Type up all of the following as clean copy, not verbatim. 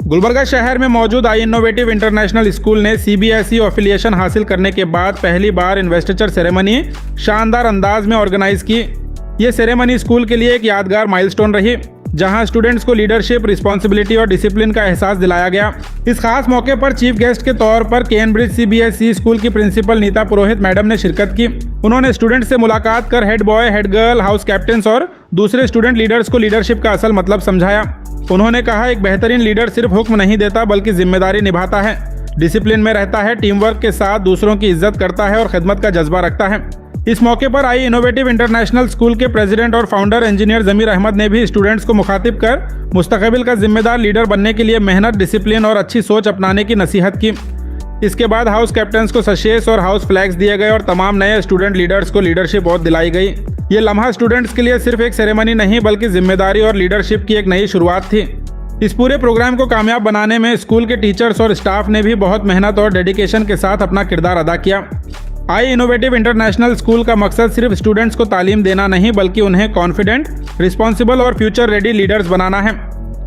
गुलबर्गा शहर में मौजूद आई इनोवेटिव इंटरनेशनल स्कूल ने CBSE एफिलिएशन हासिल करने के बाद पहली बार इन्वेस्टिचर सेरेमनी शानदार अंदाज में ऑर्गेनाइज की। ये सेरेमनी स्कूल के लिए एक यादगार माइलस्टोन रही, जहां स्टूडेंट्स को लीडरशिप, रिस्पॉन्सिबिलिटी और डिसिप्लिन का एहसास दिलाया गया। इस खास मौके पर चीफ गेस्ट के तौर पर कैम्ब्रिज CBSE स्कूल की प्रिंसिपल नीता पुरोहित मैडम ने शिरकत की। उन्होंने स्टूडेंट से मुलाकात कर head boy, head girl, house captains और दूसरे स्टूडेंट लीडर्स को लीडरशिप का असल मतलब समझाया। उन्होंने कहा, एक बेहतरीन लीडर सिर्फ हुक्म नहीं देता बल्कि जिम्मेदारी निभाता है, डिसिप्लिन में रहता है, टीम वर्क के साथ दूसरों की इज्जत करता है और खिदमत का जज्बा रखता है। इस मौके पर आई इनोवेटिव इंटरनेशनल स्कूल के प्रेसिडेंट और फाउंडर इंजीनियर जमीर अहमद ने भी स्टूडेंट्स को मुखातिब कर मुस्तकबिल का जिम्मेदार लीडर बनने के लिए मेहनत, डिसिप्लिन और अच्छी सोच अपनाने की नसीहत की। इसके बाद हाउस कैप्टन्स को सशेष और हाउस फ्लैग्स दिए गए और तमाम नए स्टूडेंट लीडर्स को लीडरशिप ओथ दिलाई गई। ये लम्हा स्टूडेंट्स के लिए सिर्फ एक सेरेमनी नहीं बल्कि जिम्मेदारी और लीडरशिप की एक नई शुरुआत थी। इस पूरे प्रोग्राम को कामयाब बनाने में स्कूल के टीचर्स और स्टाफ ने भी बहुत मेहनत और डेडिकेशन के साथ अपना किरदार अदा किया। आई इनोवेटिव इंटरनेशनल स्कूल का मकसद सिर्फ स्टूडेंट्स को तालीम देना नहीं बल्कि उन्हें कॉन्फिडेंट, रिस्पॉन्सिबल और फ्यूचर रेडी लीडर्स बनाना है।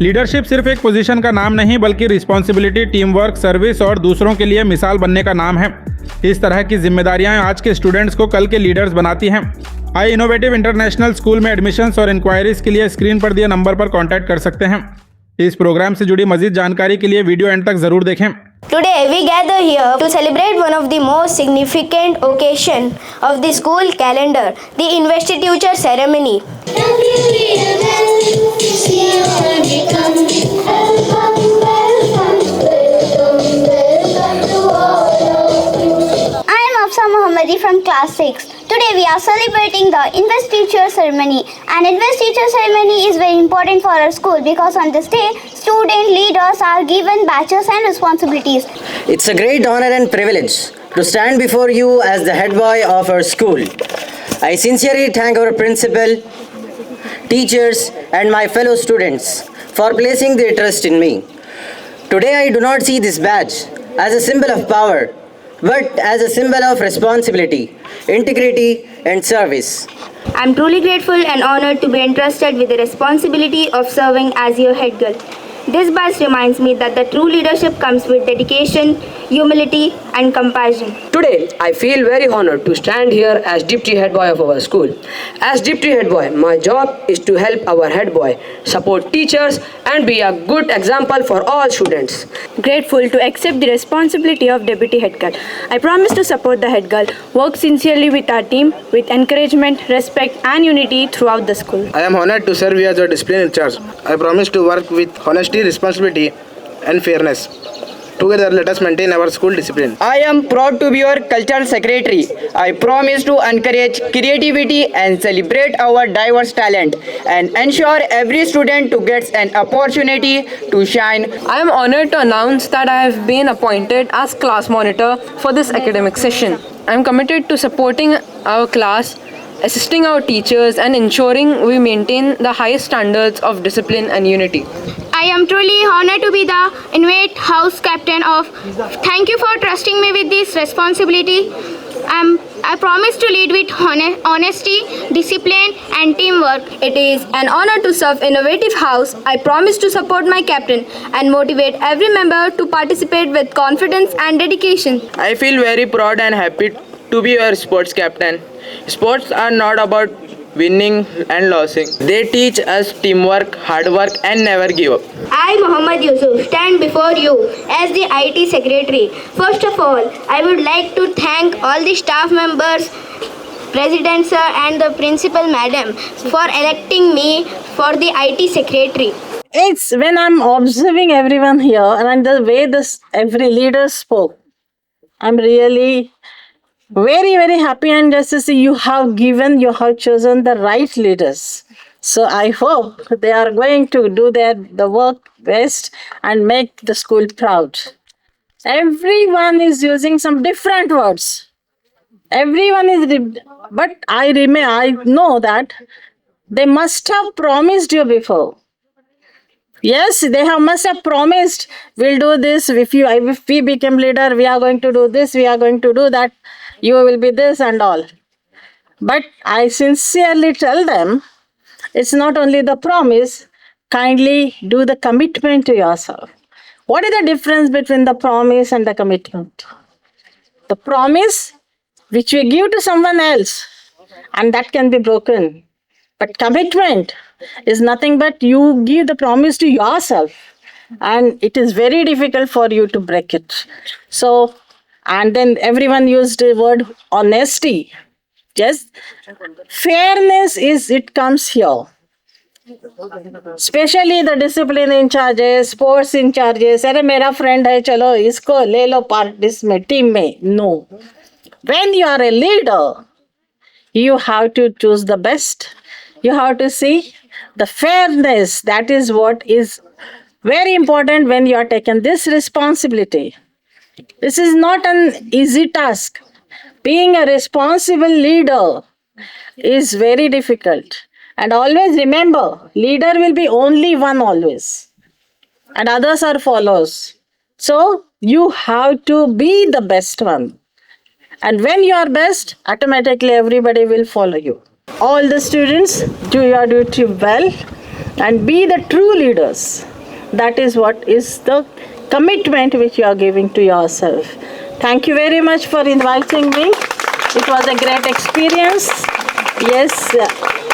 लीडरशिप सिर्फ एक पोजीशन का नाम नहीं बल्कि रिस्पॉन्सिबिलिटी, टीम वर्क, सर्विस और दूसरों के लिए मिसाल बनने का नाम है। इस तरह की जिम्मेदारियां आज के स्टूडेंट्स को कल के लीडर्स बनाती हैं। आई इनोवेटिव इंटरनेशनल स्कूल में एडमिशन्स और इंक्वायरीज के लिए स्क्रीन पर दिए नंबर पर कॉन्टैक्ट कर सकते हैं। इस प्रोग्राम से जुड़ी मजीद जानकारी के लिए वीडियो एंड तक जरूर देखें। Today we gather here to celebrate one of the most significant occasion of the school calendar, the investiture ceremony. I am Afsa Mohammadi from class 6. Today we are celebrating the investiture ceremony. An investiture ceremony is very important for our school because on this day, student leaders are given badges and responsibilities. It's a great honor and privilege to stand before you as the head boy of our school. I sincerely thank our principal, teachers, and my fellow students for placing their trust in me. Today I do not see this badge as a symbol of power, but as a symbol of responsibility, integrity, and service. I am truly grateful and honored to be entrusted with the responsibility of serving as your head girl. This badge reminds me that the true leadership comes with dedication, humility, and compassion. Today, I feel very honored to stand here as Deputy Head Boy of our school. As Deputy Head Boy, my job is to help our head boy, support teachers, and be a good example for all students. Grateful to accept the responsibility of Deputy Head Girl. I promise to support the head girl, work sincerely with our team, with encouragement, respect, and unity throughout the school. I am honored to serve as a discipline in charge. I promise to work with honesty, responsibility, and fairness. Together, let us maintain our school discipline. I am proud to be your cultural secretary. I promise to encourage creativity and celebrate our diverse talent and ensure every student to gets an opportunity to shine. I am honored to announce that I have been appointed as class monitor for this academic session. I am committed to supporting our class, assisting our teachers, and ensuring we maintain the highest standards of discipline and unity. I am truly honored to be the Innovate House Captain of. Thank you for trusting me with this responsibility. I promise to lead with honesty, discipline, and teamwork. It is an honor to serve Innovative House. I promise to support my captain and motivate every member to participate with confidence and dedication. I feel very proud and happy to be your sports captain. Sports are not about winning and losing. They teach us teamwork, hard work, and never give up. I, Muhammad Yusuf, stand before you as the IT Secretary. First of all, I would like to thank all the staff members, President Sir, and the Principal Madam for electing me for the IT Secretary. It's when I'm observing everyone here and the way every leader spoke, I'm really very happy, and just to see you have chosen the right leaders. So I hope they are going to do the work best and make the school proud. Everyone is using some different words. But I know that they must have promised you before. Yes, they must have promised, we'll do this. If we become leader, we are going to do this, we are going to do that. You will be this and all. But I sincerely tell them, it's not only the promise, kindly do the commitment to yourself. What is the difference between the promise and the commitment? The promise which we give to someone else, and that can be broken. But commitment is nothing but you give the promise to yourself, and it is very difficult for you to break it. So, and then everyone used the word honesty. Yes, fairness it comes here. Especially the discipline in charges, sports in charges. अरे मेरा friend है, चलो इसको ले लो part इसमें team में. No. When you are a leader, you have to choose the best. You have to see the fairness. That is what is very important when you are taking this responsibility. This is not an easy task. Being a responsible leader is very difficult. And always remember, leader will be only one always. And others are followers. So you have to be the best one. And when you are best, automatically everybody will follow you. All the students, do your duty well and be the true leaders. That is what is the commitment which you are giving to yourself. Thank you very much for inviting me. It was a great experience. Yes,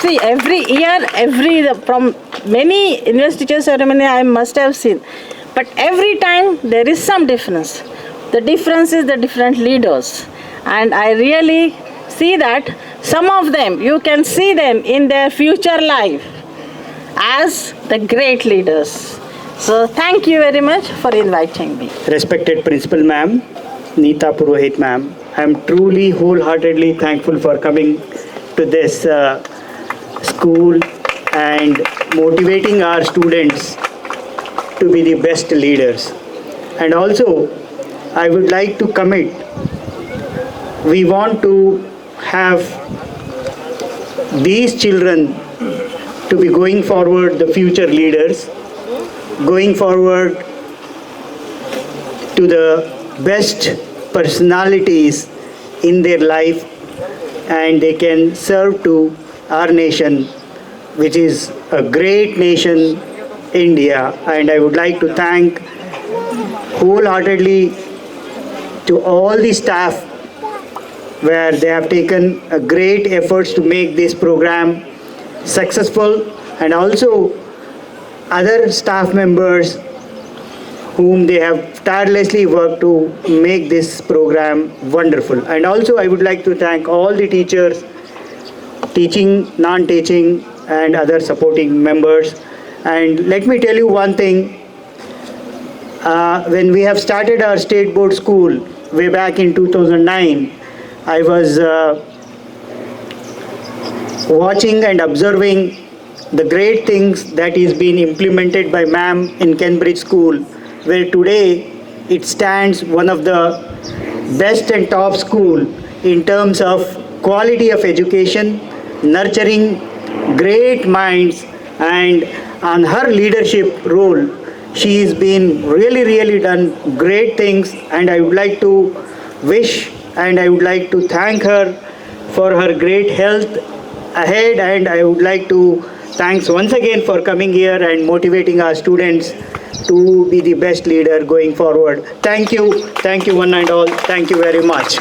see, every year, from many investiture ceremony I must have seen. But every time there is some difference. The difference is the different leaders. And I really see that some of them, you can see them in their future life as the great leaders. So thank you very much for inviting me. Respected Principal Ma'am, Neeta Purohit Ma'am, I am truly wholeheartedly thankful for coming to this school and motivating our students to be the best leaders. And also, I would like to commit, we want to have these children to be going forward the future leaders, going forward to the best personalities in their life, and they can serve to our nation, which is a great nation, India. And I would like to thank wholeheartedly to all the staff where they have taken a great efforts to make this program successful, and also other staff members whom they have tirelessly worked to make this program wonderful. And also I would like to thank all the teachers, teaching, non-teaching, and other supporting members. And let me tell you one thing, when we have started our state board school way back in 2009, I was watching and observing the great things that is being implemented by ma'am in Cambridge School, where today it stands one of the best and top school in terms of quality of education, nurturing great minds, and on her leadership role, she has been really done great things. And I would like to wish and I would like to thank her for her great health ahead, and I would like to thanks once again for coming here and motivating our students to be the best leader going forward. Thank you one and all. Thank you very much.